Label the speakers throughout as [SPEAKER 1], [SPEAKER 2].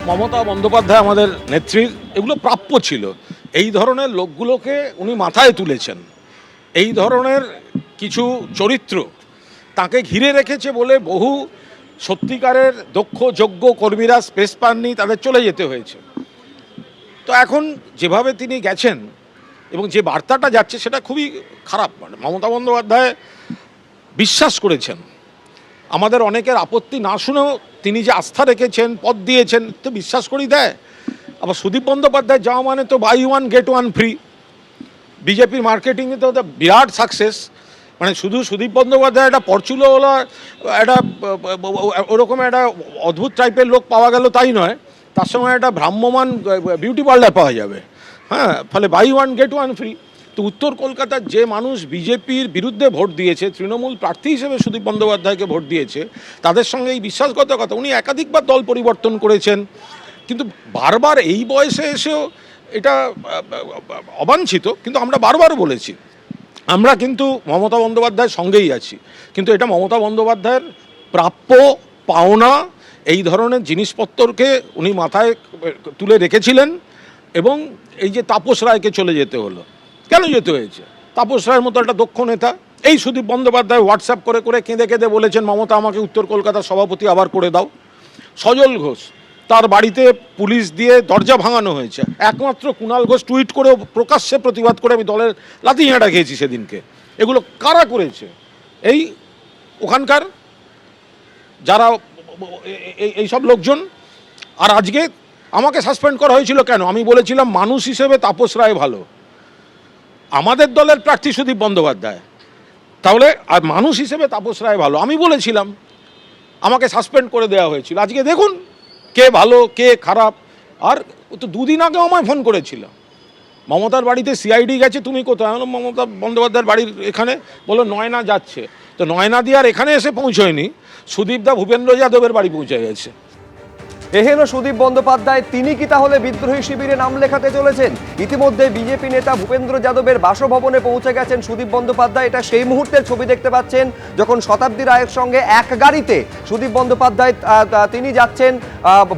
[SPEAKER 1] মমতা বন্দ্যোপাধ্যায় আমাদের নেত্রী, এগুলো প্রাপ্য ছিল। এই ধরনের লোকগুলোকে উনি মাথায় তুলেছেন। এই ধরনের কিছু চরিত্র তাকে ঘিরে রেখেছে বলে বহু সত্যিকারের দক্ষ যোগ্য কর্মীরা স্পেস পাননি, তাদের চলে যেতে হয়েছে। তো এখন যেভাবে তিনি গেছেন এবং যে বার্তাটা যাচ্ছে সেটা খুবই খারাপ। মানে মমতা বন্দ্যোপাধ্যায় বিশ্বাস করেছেন, আমাদের অনেকের আপত্তি না শুনেও তিনি যে আস্থা রেখেছেন, পদ দিয়েছেন, তো বিশ্বাস করেই দেয়। আবার সুদীপ বন্দ্যোপাধ্যায় যাওয়া মানে তো buy one get one free. বিজেপির মার্কেটিংয়ে তো বিরাট সাকসেস। মানে শুধু সুদীপ বন্দ্যোপাধ্যায় একটা পরচুলো হলো, একটা ওরকম একটা অদ্ভুত টাইপের লোক পাওয়া গেল তাই নয়, তার সঙ্গে একটা ভ্রাম্যমান বিউটি পার্লার পাওয়া যাবে। হ্যাঁ, ফলে buy one get one free. তো উত্তর কলকাতার যে মানুষ বিজেপির বিরুদ্ধে ভোট দিয়েছে, তৃণমূল প্রার্থী হিসেবে সুদীপ বন্দ্যোপাধ্যায়কে ভোট দিয়েছে, তাদের সঙ্গে এই বিশ্বাসঘাতকতা। উনি একাধিকবার দল পরিবর্তন করেছেন, কিন্তু বারবার এই বয়সে এসেও এটা অবাঞ্ছিত। কিন্তু আমরা বারবার বলেছি, আমরা কিন্তু মমতা বন্দ্যোপাধ্যায়ের সঙ্গেই আছি, কিন্তু এটা মমতা বন্দ্যোপাধ্যায়ের প্রাপ্য পাওনা। এই ধরনের জিনিসপত্রকে উনি মাথায় তুলে রেখেছিলেন। এবং এই যে তাপস রায়কে চলে যেতে হলো, কেন যেতে হয়েছে? তাপস রায়ের মতো একটা দক্ষ নেতা। এই সুদীপ বন্দ্যোপাধ্যায় হোয়াটসঅ্যাপ করে করে কেঁদে কেঁদে বলেছেন, মমতা আমাকে উত্তর কলকাতার সভাপতি আবার করে দাও। সজল ঘোষ, তার বাড়িতে পুলিশ দিয়ে দরজা ভাঙানো হয়েছে। একমাত্র কুণাল ঘোষ টুইট করে প্রকাশ্যে প্রতিবাদ করে, আমি দলের লাথি ঝাঁটা খেয়েছি সেদিনকে। এগুলো কারা করেছে? এই ওখানকার যারা এইসব লোকজন। আর আজকে আমাকে সাসপেন্ড করা হয়েছিল কেন? আমি বলেছিলাম মানুষ হিসেবে তাপস রায় ভালো, আমাদের দলের প্রার্থী সুদীপ বন্দ্যোপাধ্যায়, তাহলে আর মানুষ হিসেবে তাপস রায় ভালো আমি বলেছিলাম, আমাকে সাসপেন্ড করে দেওয়া হয়েছিল। আজকে দেখুন কে ভালো কে খারাপ। আর তো দুদিন আগেও আমায় ফোন করেছিল, মমতার বাড়িতে সিআইডি গেছে, তুমি কোথায়? মমতা বন্দ্যোপাধ্যায়ের বাড়ির এখানে। বলো নয়না যাচ্ছে। তো নয়না দিয়ে আর এখানে এসে পৌঁছয়নি, সুদীপদা ভূপেন্দ্র যাদবের বাড়ি পৌঁছে গেছে।
[SPEAKER 2] এহেন সুদীপ বন্দ্যোপাধ্যায়, তিনি কি তাহলে বিদ্রোহী শিবিরে নাম লেখাতে চলেছেন? ইতিমধ্যে বিজেপি নেতা ভূপেন্দ্র যাদবের বাসভবনে পৌঁছে গেছেন সুদীপ বন্দ্যোপাধ্যায়। এটা সেই মুহূর্তের ছবি দেখতে পাচ্ছেন যখন শতাব্দী রায়ের সঙ্গে এক গাড়িতে সুদীপ বন্দ্যোপাধ্যায় তিনি যাচ্ছেন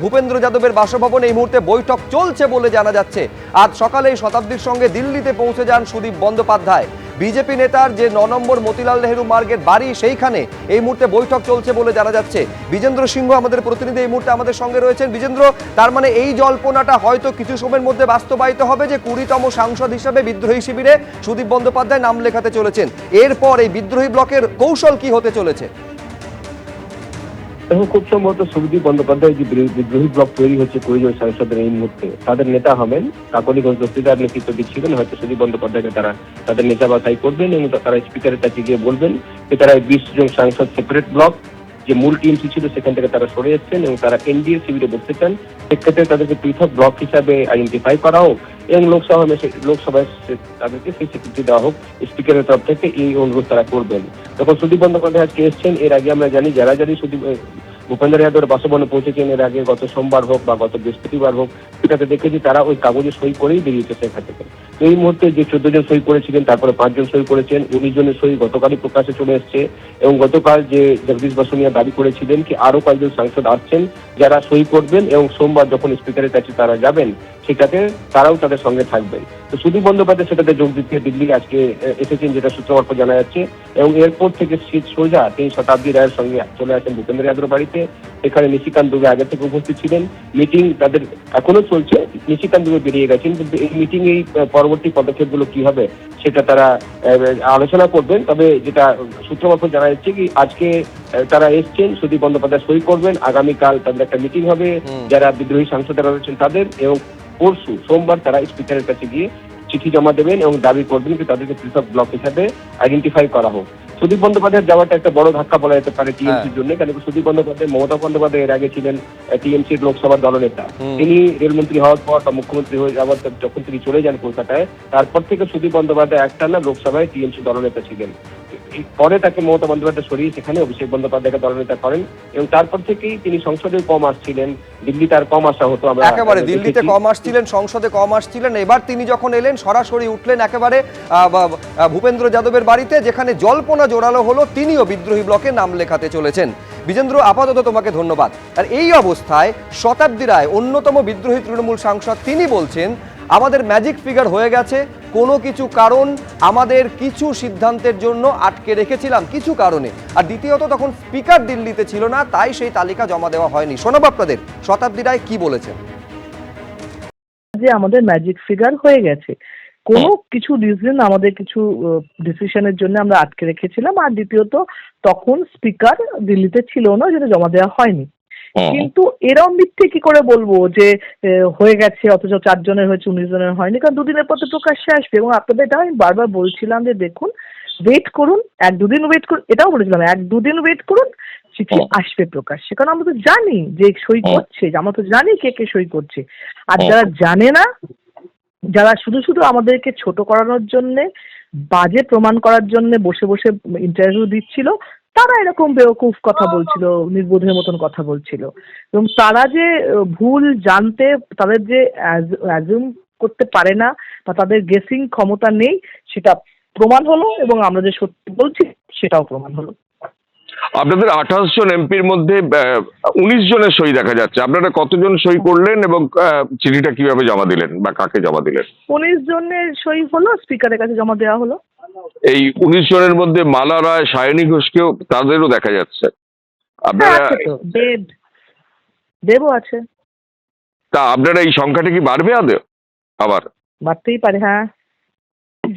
[SPEAKER 2] ভূপেন্দ্র যাদবের বাসভবনে। এই মুহূর্তে বৈঠক চলছে বলে জানা যাচ্ছে। আজ সকালে শতাব্দীর সঙ্গে দিল্লিতে পৌঁছে যান সুদীপ বন্দ্যোপাধ্যায়। বিজেপি নেতার যে ৯ নম্বর মতিলাল নেহরু মার্গের বাড়ি, সেইখানে এই মুহূর্তে বৈঠক চলছে বলে জানা যাচ্ছে। বিজেন্দ্র সিংহ আমাদের প্রতিনিধি এই মুহূর্তে আমাদের সঙ্গে রয়েছেন। বিজেন্দ্র, তার মানে এই জল্পনাটা হয়তো কিছু সময়ের মধ্যে বাস্তবায়িত হবে যে ২০তম সাংসদ হিসেবে বিদ্রোহী শিবিরে সুদীপ বন্দ্যোপাধ্যায় নাম লেখাতে চলেছেন। এরপর এই বিদ্রোহী ব্লকের কৌশল কি হতে চলেছে?
[SPEAKER 3] এবং খুব সম্ভবত সুদীপ বন্দ্যোপাধ্যায় যে বিদ্রোহী ব্লক তৈরি হচ্ছে ২০ জন সাংসদের এই মুহূর্তে, তাদের নেতা হবেন কাকলি ঘোষ দস্তিদার নেতৃত্ব দিচ্ছিলেন। হয়তো সুদীপ বন্দ্যোপাধ্যায়কে তারা তাদের নেতা বাছাই করবেন এবং তারা স্পিকারের কাছে গিয়ে বলবেন যে তারা ২০ জন সাংসদ সেপারেট ব্লক, যে মূল টিএমসি ছিল সেখান থেকে তারা সরে এসেছেন এবং তারা এনডিএ শিবিরে বসতে চান। সেক্ষেত্রে তাদেরকে পৃথক ব্লক হিসাবে আইডেন্টিফাই করা হোক এবং লোকসভায় তাদেরকে সেই স্বীকৃতি দেওয়া হোক স্পিকারের তরফ থেকে। এই অনুরোধ তারা করবেন। তখন সুদীপ বন্দ্যোপাধ্যায় আজকে এসছেন। এর আগে আমরা জানি যারা সুদীপ ভূপেন্দ্র যাদবের বাসভবনে পৌঁছেছেন এর আগে, গত সোমবার হোক বা গত বৃহস্পতিবার হোক, সেটাতে দেখেছি তারা ওই কাগজে সই করেই বেরিয়েছে সেখান থেকে। তো এই মুহূর্তে যে ১৪ জন সই করেছিলেন, তারপরে ৫ জন সই করেছেন, ১৯ জনের সই গতকালই প্রকাশে চলে এসছে। এবং গতকাল যে জগদীশ বসুনিয়া দাবি করেছিলেন কি আরো কয়েকজন সাংসদ আসছেন যারা সই করবেন এবং সোমবার যখন স্পিকারের কাছে তারা যাবেন সেটাতে তারাও তাদের সঙ্গে থাকবেন। তো সুদীপ বন্দ্যোপাধ্যায় সেটাতে যোগ দিতে দিল্লি আজকে এসেছেন, যেটা সূত্রমারফত জানা যাচ্ছে। এবং এরপর থেকে সোজা তিনি শতাব্দী রায়ের সঙ্গে চলে আসেন ভূপেন্দ্র যাদবের বাড়িতে। এখানে নিশিকান্ত দুবে আগে থেকে উপস্থিত ছিলেন। মিটিং তাদের এখনো চলছে, নিশিকান্ত দুবে বেরিয়ে গেছেন, কিন্তু এই মিটিং এই পরবর্তী পদক্ষেপগুলো কি হবে সেটা তারা আলোচনা করবেন। তবে যেটা সূত্রমারফত জানা যাচ্ছে কি আজকে তারা এসছেন, সুদীপ বন্দ্যোপাধ্যায় সই করবেন, আগামীকাল তাদের একটা মিটিং হবে যারা বিদ্রোহী সাংসদরা রয়েছেন তাদের, এবং পরশু সোমবার তারা স্পিকারের কাছে গিয়ে চিঠি জমা দেবেন এবং দাবি করবেন যে তাদেরকে পৃথক ব্লক হিসাবে আইডেন্টিফাই করা হোক। সুদীপ বন্দ্যোপাধ্যায়ের যাওয়াটা একটা বড় ধাক্কা বলা যেতে পারে টিএমসির জন্য, কারণ সুদীপ বন্দ্যোপাধ্যায় মমতা বন্দ্যোপাধ্যায় এর আগে ছিলেন টিএমসির লোকসভার দলনেতা। তিনি রেলমন্ত্রী হওয়ার পর বা মুখ্যমন্ত্রী হয়ে যাওয়ার যখন তিনি চলে যান কলকাতায়, তারপর থেকে সুদীপ বন্দ্যোপাধ্যায় একটানা লোকসভায় টিএমসি দলনেতা ছিলেন। পরে তাকে মমতা বন্দ্যোপাধ্যায় সরিয়ে সেখানে অভিষেক বন্দ্যোপাধ্যায়কে দলনেতা করেন এবং তারপর থেকেই তিনি সংসদে কম আসছিলেন, দিল্লিতে আর কম আসা হতো। আমরা
[SPEAKER 2] একেবারে দিল্লিতে কম আসছিলেন, সংসদে কম আসছিলেন। এবার তিনি যখন এলেন সরাসরি উঠলেন একেবারে ভূপেন্দ্র যাদবের বাড়িতে, যেখানে জল্পনা জোরালো হলো তিনিও বিদ্রোহী ব্লকে নাম লেখাতে চলেছেন। বিজেন্দ্র, আপাতত তোমাকে ধন্যবাদ। আর এই অবস্থায় শতাব্দী রায়, অন্যতম বিদ্রোহী তৃণমূল সাংসদ, তিনি বলছেন আমাদের ম্যাজিক ফিগার হয়ে গেছে, কোনো কিছু কারণ আমাদের কিছু সিদ্ধান্তের জন্য আটকে রেখেছিলাম কিছু কারণে। আর দ্বিতীয়ত তখন স্পিকার দিল্লিতে ছিল না, তাই সেই তালিকা জমা দেওয়া হয়নি। শোনাবো আপনাদের শতাব্দী রায় কি বলেছেন।
[SPEAKER 4] যে আমাদের ম্যাজিক ফিগার হয়ে গেছে, কোনো কিছু রিজন আমাদের কিছু ডিসিশনের জন্য আমরা আটকে রেখেছিলাম। আর দ্বিতীয়ত তখন স্পিকার দিল্লিতে ছিল না, যেটা জমা দেওয়া হয়নি। কিন্তু এরম মিথ্যে কি করে বলবো যে হয়ে গেছে অথচ 4 জনের হয়েছে 19 জনের হয়নি? কারণ দুদিনের পর তো প্রকাশ্যে আসবে। এবং আপনাদের এটা আমি বারবার বলছিলাম যে দেখুন, ওয়েট করুন, 1-2 দিন ওয়েট করুন। এটাও বলেছিলাম 1-2 দিন ওয়েট করুন, চিঠি আসবে প্রকাশ্যে। কারণ আমরা তো জানি যে সই করছে, আমরা তো জানি কে কে সই করছে। আর যারা জানে না, যারা শুধু শুধু আমাদেরকে ছোট করানোর জন্য, বাজে প্রমাণ করার জন্য বসে বসে ইন্টারভিউ দিচ্ছিল, তারা এরকম বেওকুফ কথা বলছিল, নির্বোধের মতন কথা বলছিল। এবং তারা যে ভুল জানতে, তাদের যে অ্যাজুম করতে পারে না বা তাদের গেসিং ক্ষমতা নেই, সেটা প্রমাণ হলো। এবং আমরা যে সত্যি বলছি সেটাও প্রমাণ হলো।
[SPEAKER 5] আপনাদের 28 জন এমপির মধ্যে 19 জনের সই দেখা যাচ্ছে। আপনারা কতজন সই করলেন এবং চিঠিটা কিভাবে জমা দিলেন বা কাকে জমা দিলেন?
[SPEAKER 4] 19 জনের সই হলো, স্পিকারের কাছে জমা দেওয়া হলো।
[SPEAKER 5] এই 19 জনের মধ্যে মালা রায়, সায়নী ঘোষকেও, তাদেরও দেখা যাচ্ছে। আপনারা
[SPEAKER 4] আছে তো, দেবও আছে।
[SPEAKER 5] তা আপনারা এই সংখ্যাটা কি বাড়বে আবার?
[SPEAKER 4] বাড়তেই পারে, হ্যাঁ।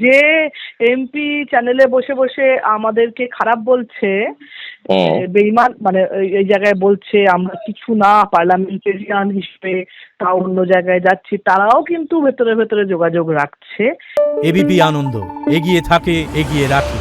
[SPEAKER 4] যে এমপি চ্যানেলে বসে বসে আমাদেরকে খারাপ বলছে, বেঈমান, মানে এই জায়গায় বলছে আমরা কিছু না, পার্লামেন্টেরিয়ান হিসেবে তাও অন্য জায়গায় যাচ্ছি, তারাও কিন্তু ভেতরে ভেতরে যোগাযোগ রাখছে।
[SPEAKER 6] এবিপি আনন্দ, এগিয়ে থাকে, এগিয়ে রাখে।